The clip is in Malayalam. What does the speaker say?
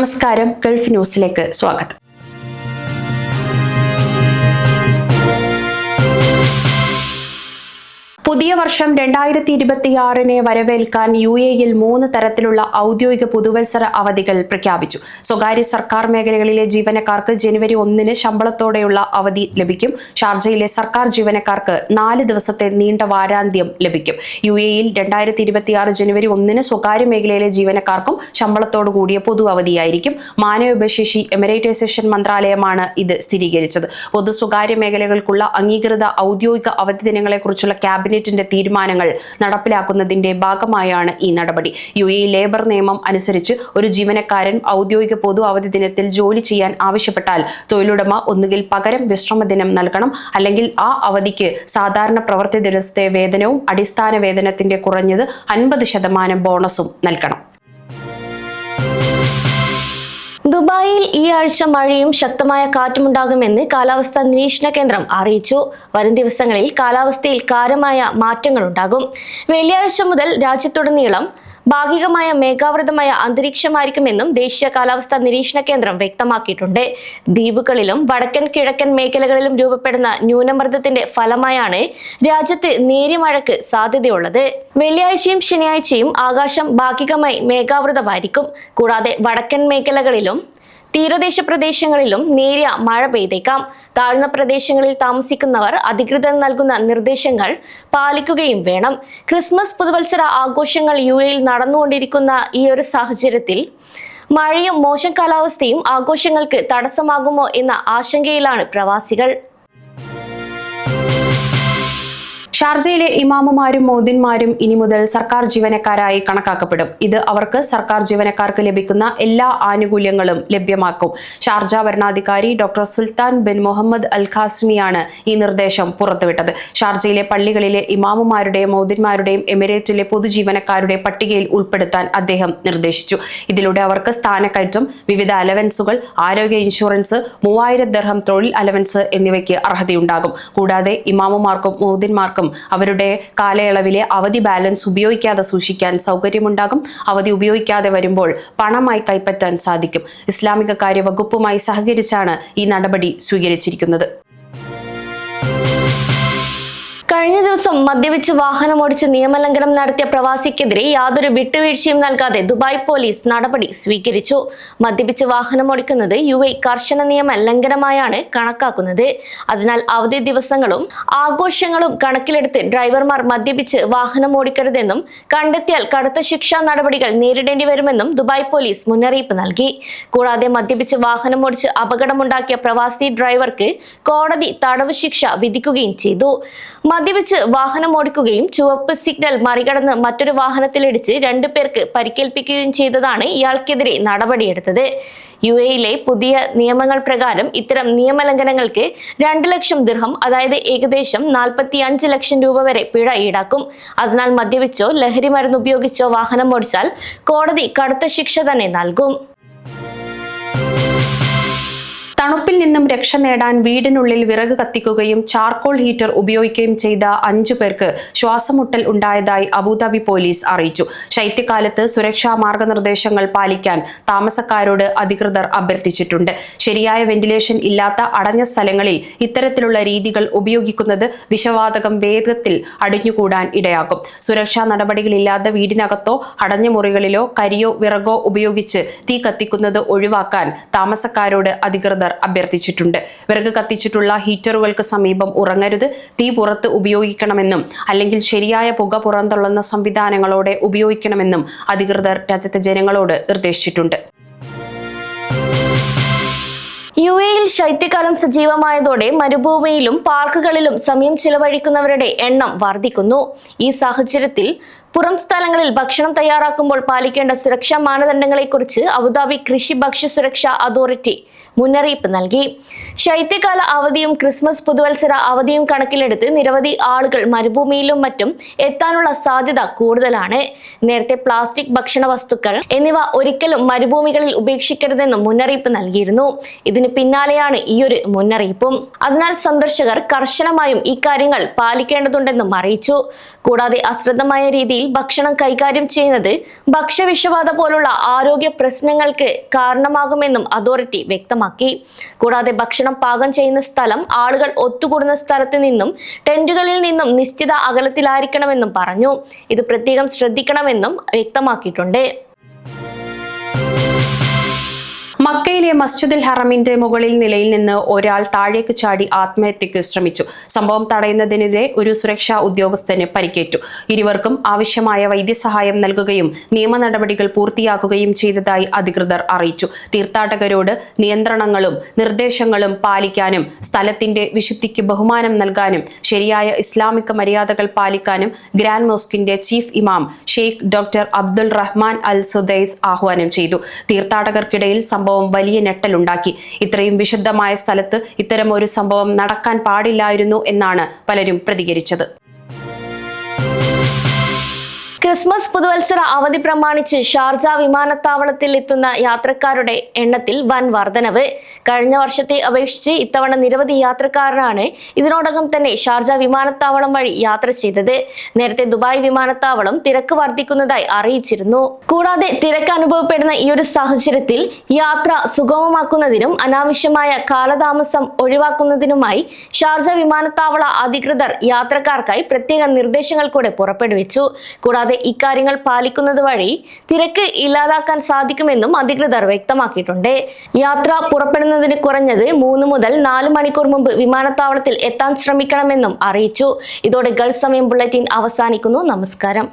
നമസ്കാരം, ഗൾഫ് ന്യൂസിലേക്ക് സ്വാഗതം. പുതിയ വർഷം 2026 വരവേൽക്കാൻ UAEയിൽ 3 തരത്തിലുള്ള ഔദ്യോഗിക പുതുവത്സര അവധികൾ പ്രഖ്യാപിച്ചു. സ്വകാര്യ സർക്കാർ മേഖലകളിലെ ജീവനക്കാർക്ക് ജനുവരി 1 ശമ്പളത്തോടെയുള്ള അവധി ലഭിക്കും. ഷാർജയിലെ സർക്കാർ ജീവനക്കാർക്ക് 4 ദിവസത്തെ നീണ്ട വാരാന്ത്യം ലഭിക്കും. UAEയിൽ 2026 ജനുവരി 1 സ്വകാര്യ മേഖലയിലെ ജീവനക്കാർക്കും ശമ്പളത്തോടു കൂടിയ പൊതു അവധിയായിരിക്കും. മാനവവിഭവശേഷി എമിറേറ്റൈസേഷൻ മന്ത്രാലയമാണ് ഇത് സ്ഥിരീകരിച്ചത്. പൊതു സ്വകാര്യ മേഖലകൾക്കുള്ള അംഗീകൃത ഔദ്യോഗിക അവധി ദിനങ്ങളെക്കുറിച്ചുള്ള ക്യാബിനറ്റ് തീരുമാനങ്ങൾ നടപ്പിലാക്കുന്നതിന്റെ ഭാഗമായാണ് ഈ നടപടി. UAE ലേബർ നിയമം അനുസരിച്ച് ഒരു ജീവനക്കാരൻ ഔദ്യോഗിക പൊതു അവധി ദിനത്തിൽ ജോലി ചെയ്യാൻ ആവശ്യപ്പെട്ടാൽ തൊഴിലുടമ ഒന്നുകിൽ പകരം വിശ്രമ ദിനം നൽകണം, അല്ലെങ്കിൽ ആ അവധിക്ക് സാധാരണ പ്രവൃത്തി ദിവസത്തെ വേതനവും അടിസ്ഥാന വേതനത്തിന്റെ കുറഞ്ഞത് 50% ബോണസും നൽകണം. ദുബായിൽ ഈ ആഴ്ച മഴയും ശക്തമായ കാറ്റുമുണ്ടാകുമെന്ന് കാലാവസ്ഥാ നിരീക്ഷണ കേന്ദ്രം അറിയിച്ചു. വരും ദിവസങ്ങളിൽ കാലാവസ്ഥയിൽ കാര്യമായ മാറ്റങ്ങളുണ്ടാകും. വെള്ളിയാഴ്ച മുതൽ രാജ്യത്തുടനീളം ഭാഗികമായ മേഘാവൃതമായ അന്തരീക്ഷമായിരിക്കുമെന്നും ദേശീയ കാലാവസ്ഥാ നിരീക്ഷണ കേന്ദ്രം വ്യക്തമാക്കിയിട്ടുണ്ട്. ദ്വീപുകളിലും വടക്കൻ കിഴക്കൻ മേഖലകളിലും രൂപപ്പെടുന്ന ന്യൂനമർദ്ദത്തിന്റെ ഫലമായാണ് രാജ്യത്ത് നേരിയ മഴയ്ക്ക് സാധ്യതയുള്ളത്. വെള്ളിയാഴ്ചയും ശനിയാഴ്ചയും ആകാശം ഭാഗികമായി മേഘാവൃതമായിരിക്കും. കൂടാതെ വടക്കൻ മേഖലകളിലും തീരദേശ പ്രദേശങ്ങളിലും നേരിയ മഴ പെയ്തേക്കാം. താഴ്ന്ന പ്രദേശങ്ങളിൽ താമസിക്കുന്നവർ അധികൃതർ നൽകുന്ന നിർദ്ദേശങ്ങൾ പാലിക്കുകയും വേണം. ക്രിസ്മസ് പുതുവത്സര ആഘോഷങ്ങൾ UAEയിൽ നടന്നുകൊണ്ടിരിക്കുന്ന ഈ ഒരു സാഹചര്യത്തിൽ മഴയും മോശം കാലാവസ്ഥയും ആഘോഷങ്ങൾക്ക് തടസ്സമാകുമോ എന്ന ആശങ്കയിലാണ് പ്രവാസികൾ. ഷാർജയിലെ ഇമാമുമാരും മോദിന്മാരും ഇനി മുതൽ സർക്കാർ ജീവനക്കാരായി കണക്കാക്കപ്പെടും. ഇത് അവർക്ക് സർക്കാർ ജീവനക്കാർക്ക് ലഭിക്കുന്ന എല്ലാ ആനുകൂല്യങ്ങളും ലഭ്യമാക്കും. ഷാർജ ഭരണാധികാരി ഡോക്ടർ സുൽത്താൻ ബിൻ മുഹമ്മദ് അൽ ഖാസിമിയാണ് ഈ നിർദ്ദേശം പുറത്തുവിട്ടത്. ഷാർജയിലെ പള്ളികളിലെ ഇമാമുമാരുടെയും മോദിന്മാരുടെയും എമിറേറ്റിലെ പൊതുജീവനക്കാരുടെ പട്ടികയിൽ ഉൾപ്പെടുത്താൻ അദ്ദേഹം നിർദ്ദേശിച്ചു. ഇതിലൂടെ അവർക്ക് സ്ഥാനക്കയറ്റം, വിവിധ അലവൻസുകൾ, ആരോഗ്യ ഇൻഷുറൻസ്, 3000 ദിർഹം തൊഴിൽ അലവൻസ് എന്നിവയ്ക്ക് അർഹതയുണ്ടാകും. കൂടാതെ ഇമാമുമാർക്കും മോദിന്മാർക്കും അവരുടെ കാലയളവിലെ അവധി ബാലൻസ് ഉപയോഗിക്കാതെ സൂക്ഷിക്കാൻ സൗകര്യമുണ്ടാകും. അവധി ഉപയോഗിക്കാതെ വരുമ്പോൾ പണമായി കൈപ്പറ്റാൻ സാധിക്കും. ഇസ്ലാമിക കാര്യ വകുപ്പുമായി സഹകരിച്ചാണ് ഈ നടപടി സ്വീകരിച്ചിരിക്കുന്നത്. കഴിഞ്ഞ ദിവസം മദ്യപിച്ച് വാഹനമോടിച്ച് നിയമലംഘനം നടത്തിയ പ്രവാസിക്കെതിരെ യാതൊരു വിട്ടുവീഴ്ചയും നൽകാതെ ദുബായ് പോലീസ് നടപടി സ്വീകരിച്ചു. മദ്യപിച്ച് വാഹനമോടിക്കുന്നത് UAE കർശന നിയമ ലംഘനമായാണ് കണക്കാക്കുന്നത്. അതിനാൽ അവധി ദിവസങ്ങളും ആഘോഷങ്ങളും കണക്കിലെടുത്ത് ഡ്രൈവർമാർ മദ്യപിച്ച് വാഹനമോടിക്കരുതെന്നും കണ്ടെത്തിയാൽ കടുത്ത ശിക്ഷാ നടപടികൾ നേരിടേണ്ടി വരുമെന്നും ദുബായ് പോലീസ് മുന്നറിയിപ്പ് നൽകി. കൂടാതെ മദ്യപിച്ച് വാഹനമോടിച്ച് അപകടമുണ്ടാക്കിയ പ്രവാസി ഡ്രൈവർക്ക് കോടതി തടവ് ശിക്ഷ വിധിക്കുകയും ചെയ്തു. മദ്യപിച്ച് വാഹനമോടിക്കുകയും ചുവപ്പ് സിഗ്നൽ മറികടന്ന് മറ്റൊരു വാഹനത്തിലിടിച്ച് 2 പേർക്ക് പരിക്കേൽപ്പിക്കുകയും ചെയ്തതാണ് ഇയാൾക്കെതിരെ നടപടിയെടുത്തത്. UAEയിലെ പുതിയ നിയമങ്ങൾ പ്രകാരം ഇത്തരം നിയമലംഘനങ്ങൾക്ക് 2 ലക്ഷം ദിർഹം, അതായത് ഏകദേശം 45 ലക്ഷം രൂപ വരെ പിഴ ഈടാക്കും. അതിനാൽ മദ്യപിച്ചോ ലഹരി മരുന്ന് ഉപയോഗിച്ചോ വാഹനം ഓടിച്ചാൽ കോടതി കടുത്ത ശിക്ഷ തന്നെ നൽകും. തണുപ്പിൽ നിന്നും രക്ഷ നേടാൻ വീടിനുള്ളിൽ വിറക് കത്തിക്കുകയും ചാർക്കോൾ ഹീറ്റർ ഉപയോഗിക്കുകയും ചെയ്ത 5 പേർക്ക് ശ്വാസമുട്ടൽ ഉണ്ടായതായി അബുദാബി പോലീസ് അറിയിച്ചു. ശൈത്യകാലത്ത് സുരക്ഷാ മാർഗനിർദ്ദേശങ്ങൾ പാലിക്കാൻ താമസക്കാരോട് അധികൃതർ അഭ്യർത്ഥിച്ചിട്ടുണ്ട്. ശരിയായ വെന്റിലേഷൻ ഇല്ലാത്ത അടഞ്ഞ സ്ഥലങ്ങളിൽ ഇത്തരത്തിലുള്ള രീതികൾ ഉപയോഗിക്കുന്നത് വിഷവാതകം വേഗത്തിൽ അടിഞ്ഞുകൂടാൻ ഇടയാക്കും. സുരക്ഷാ നടപടികളില്ലാതെ വീടിനകത്തോ അടഞ്ഞ മുറികളിലോ കരിയോ വിറകോ ഉപയോഗിച്ച് തീ കത്തിക്കുന്നത് ഒഴിവാക്കാൻ താമസക്കാരോട് അധികൃതർ അഭ്യർത്ഥിച്ചിട്ടുണ്ട്. വിറക് കത്തിച്ചിട്ടുള്ള ഹീറ്ററുകൾക്ക് സമീപം ഉറങ്ങരുത്. തീ പുറത്ത് ഉപയോഗിക്കണമെന്നും അല്ലെങ്കിൽ ശരിയായ പുക പുറന്തള്ളുന്ന സംവിധാനങ്ങളോടെ ഉപയോഗിക്കണമെന്നും അധികൃതർ രാജ്യത്തെ ജനങ്ങളോട് നിർദ്ദേശിച്ചിട്ടുണ്ട്. UAEയിൽ ശൈത്യകാലം സജീവമായതോടെ മരുഭൂമിയിലും പാർക്കുകളിലും സമയം ചിലവഴിക്കുന്നവരുടെ എണ്ണം വർദ്ധിക്കുന്നു. ഈ സാഹചര്യത്തിൽ പുറം സ്ഥലങ്ങളിൽ ഭക്ഷണം തയ്യാറാക്കുമ്പോൾ പാലിക്കേണ്ട സുരക്ഷാ മാനദണ്ഡങ്ങളെക്കുറിച്ച് അബുദാബി കൃഷി ഭക്ഷ്യ സുരക്ഷാ അതോറിറ്റി മുന്നറിയിപ്പ് നൽകി. ശൈത്യകാല അവധിയും ക്രിസ്മസ് പുതുവത്സര അവധിയും കണക്കിലെടുത്ത് നിരവധി ആളുകൾ മരുഭൂമിയിലും മറ്റും എത്താനുള്ള സാധ്യത കൂടുതലാണ്. നേരത്തെ പ്ലാസ്റ്റിക് ഭക്ഷണ വസ്തുക്കൾ എന്നിവ ഒരിക്കലും മരുഭൂമികളിൽ ഉപേക്ഷിക്കരുതെന്നും മുന്നറിയിപ്പ് നൽകിയിരുന്നു. ഇതിന് പിന്നാലെയാണ് ഈയൊരു മുന്നറിയിപ്പും. അതിനാൽ സന്ദർശകർ കർശനമായും ഇക്കാര്യങ്ങൾ പാലിക്കേണ്ടതുണ്ടെന്നും അറിയിച്ചു. കൂടാതെ അശ്രദ്ധമായ രീതിയിൽ ഭക്ഷണം കൈകാര്യം ചെയ്യുന്നത് ഭക്ഷ്യവിഷബാധ പോലുള്ള ആരോഗ്യ പ്രശ്നങ്ങൾക്ക് കാരണമാകുമെന്നും അതോറിറ്റി വ്യക്തമാക്കി. കൂടാതെ ഭക്ഷണം പാകം ചെയ്യുന്ന സ്ഥലം ആളുകൾ ഒത്തുകൂടുന്ന സ്ഥലത്ത് നിന്നും ടെന്റുകളിൽ നിന്നും നിശ്ചിത അകലത്തിലായിരിക്കണമെന്നും പറഞ്ഞു. ഇത് പ്രത്യേകം ശ്രദ്ധിക്കണമെന്നും വ്യക്തമാക്കിയിട്ടുണ്ട്. മക്കയിലെ മസ്ജിദുൽ ഹറമിന്റെ മുകളിൽ നിലയിൽ നിന്ന് ഒരാൾ താഴേക്ക് ചാടി ആത്മഹത്യക്ക് ശ്രമിച്ചു. സംഭവം തടയുന്നതിനെതിരെ ഒരു സുരക്ഷാ ഉദ്യോഗസ്ഥന് പരിക്കേറ്റു. ഇരുവർക്കും ആവശ്യമായ വൈദ്യസഹായം നൽകുകയും നിയമ നടപടികൾ പൂർത്തിയാക്കുകയും ചെയ്തതായി അധികൃതർ അറിയിച്ചു. തീർത്ഥാടകരോട് നിയന്ത്രണങ്ങളും നിർദ്ദേശങ്ങളും പാലിക്കാനും സ്ഥലത്തിന്റെ വിശുദ്ധിക്ക് ബഹുമാനം നൽകാനും ശരിയായ ഇസ്ലാമിക മര്യാദകൾ പാലിക്കാനും ഗ്രാൻഡ് മോസ്കിന്റെ ചീഫ് ഇമാം ഷെയ്ഖ് ഡോക്ടർ അബ്ദുൾ റഹ്മാൻ അൽ സുദൈസ് ആഹ്വാനം ചെയ്തു. തീർത്ഥാടകർക്കിടയിൽ സംഭവം വലിയ ഞെട്ടലുണ്ടാക്കി. ഇത്രയും വിശുദ്ധമായ സ്ഥലത്ത് ഇത്തരം ഒരു സംഭവം നടക്കാൻ പാടില്ലായിരുന്നു എന്നാണ് പലരും പ്രതികരിച്ചത്. ക്രിസ്മസ് പുതുവത്സര അവധി പ്രമാണിച്ച് ഷാർജ വിമാനത്താവളത്തിൽ എത്തുന്ന യാത്രക്കാരുടെ എണ്ണത്തിൽ വൻ വർധനവ്. കഴിഞ്ഞ വർഷത്തെ അപേക്ഷിച്ച് ഇത്തവണ നിരവധി യാത്രക്കാരാണ് ഇതിനോടകം തന്നെ ഷാർജ വിമാനത്താവളം വഴി യാത്ര ചെയ്തത്. നേരത്തെ ദുബായ് വിമാനത്താവളം തിരക്ക് വർദ്ധിക്കുന്നതായി അറിയിച്ചിരുന്നു. കൂടാതെ തിരക്ക് അനുഭവപ്പെടുന്ന ഈ ഒരു സാഹചര്യത്തിൽ യാത്ര സുഗമമാക്കുന്നതിനും അനാവശ്യമായ കാലതാമസം ഒഴിവാക്കുന്നതിനുമായി ഷാർജ വിമാനത്താവള അധികൃതർ യാത്രക്കാർക്കായി പ്രത്യേക നിർദ്ദേശങ്ങൾ കൂടെ പുറപ്പെടുവിച്ചു. കൂടാതെ ഇക്കാര്യങ്ങൾ പാലിക്കുന്നത് വഴി തിരക്ക് ഇല്ലാതാക്കാൻ സാധിക്കുമെന്നും അധികൃതർ വ്യക്തമാക്കിയിട്ടുണ്ട്. യാത്ര പുറപ്പെടുന്നതിന് കുറഞ്ഞത് 3 മുതൽ 4 മണിക്കൂർ മുമ്പ് വിമാനത്താവളത്തിൽ എത്താൻ ശ്രമിക്കണമെന്നും അറിയിച്ചു. ഇതോടെ ഗൾഫ് സമയം ബുള്ളറ്റിൻ അവസാനിക്കുന്നു. നമസ്കാരം.